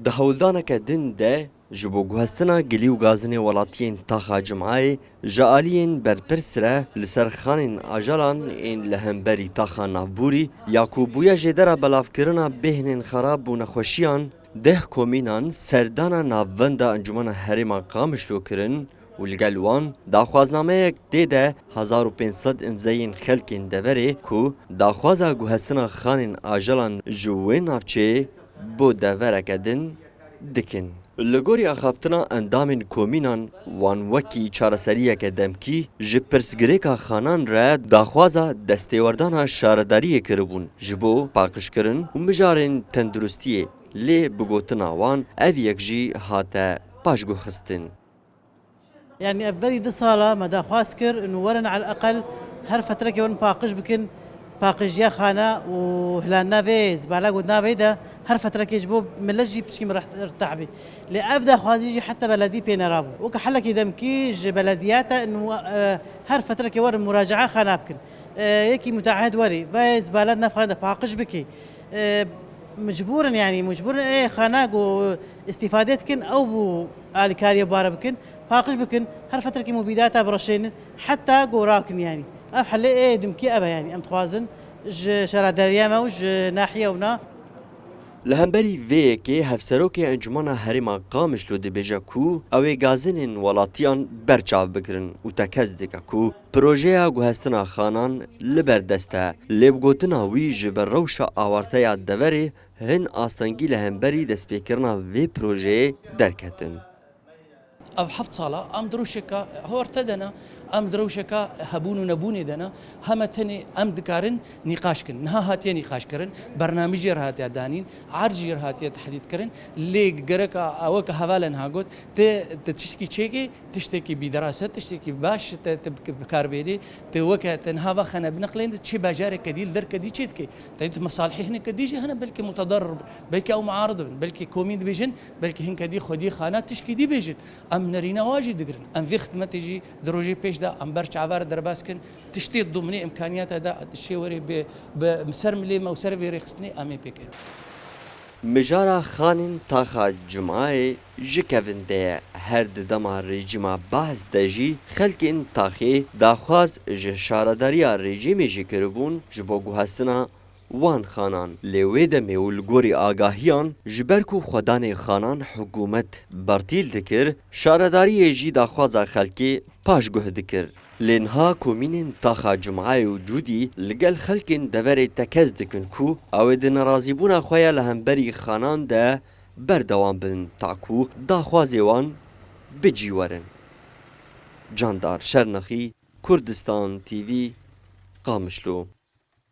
ده هولدانك دن ده جبو گوهستنا گلی و گازن ولاتین تاخا جمعای جالین برپرسره لسر خانین آجالان این لهمبری تاخا نابوری یاکوبویا جدرا بلافکرنا بهنین خراب و نخوشیان ده کومینان سردانا ناوندا انجمن هریما قامشلو کرن ولگلوان داخوازنامه دیده 1500 امزاین خلکین دوره کو داخوازا گوهستنا خانین آجالان جوین نافچه بو دورکدن دکن. لگوری اخافتنا اندامین کومینان وان وکی چارسریه که دمکی جی پرسگریکا خانان را داخوازا دستیوردانا شارداریه کربون جبو پاکش کرن و مجارن تندرستیه لی بگوتنا وان او یک جی هاته پاشگو خستن. يعني أبري دي صالة مدى خاسكر إنه ورنا على الأقل هر فترة كي ورن باقش بكن باقش يا خانة وهلانا في زبالة قدنا في ده هر فترة كي جبوا ملجي بتشكي من راح ارتعبي لأبدا خوازيجي حتى بلدي بين رابو وكحلك إذا مكيج بلدياته إنه هر فترة كي ورن مراجعة خانة بكن يكي متعهد وري في زبالة نفخانة باقش بكي مجبورا يعني مجبورا ايه خاناق واستفادتكن او بو الكاريا بارا بكن باقش بكن هر فتره كي مبيداتها برشين حتى قوراكن يعني او حلي ايه دمكي ابا يعني ام توازن شرادريا موج ناحيه ونا لهمبری وی که هفسروک انجمن هریما قامش لو دبیجا کو اوی گازنین ولاتیان برچاو بکرن و تکز دکا کو پروژه گوهستنا خانان لبردسته لبگوتنا وی جبر روشا آوارتیا دوری هن آستنگی لهمبری دسپیکرنا وی پروژه درکتن. او حفت صالة ام دروشكا هو ارتدنا ام دروشكا هبون ونبوني دنا هم تني ام دكارن نقاش كن نها هاتي نقاش كرن برنامج هاتي دانين عرج هاتي تحديد كرن اللي جركا اوك حوالا هاغوت تشتكي تشيكي تشتكي بدراسه تشتكي باش بكاربيدي توك تنها خنا بنقلين تشي باجارك كديل در كدي تشتكي تيت مصالحي هنا كديجي هنا بلكي متضرر بلكي او معارض بلكي كوميد بيجن بلكي هن كدي خدي خانات تشكي دي بيجن ام نرينا واجد دقرن ام في خدمه تجي دروجي بيش دا ام برش عبار درباسكن تشتيت ضمني امكانيات دا الشيء وري بمسرملي ما وسرفي رخصني امي بيك مجارا خانن تاخا جمعه جکوینده هر دما رژیما باز دجی خلکین تاخی داخواز جشارداریا رژیمی جکربون جبو گوهستنا وان خانان لیوی دمی ولگوری آگاهیان جبرکو خدان خانان حکومت برتیل دکر شارداری جی داخوازا خلکی پاشگوه دکر لنها کومینین تاخا جمعه وجودی لگل خلکین دوره تکز دکن کو او دن رازیبونا خویا لهمبری خانان ده بردوان بن تاکو داخوازی وان بجیورن. جاندار شرنخی کردستان تیوی قامشلو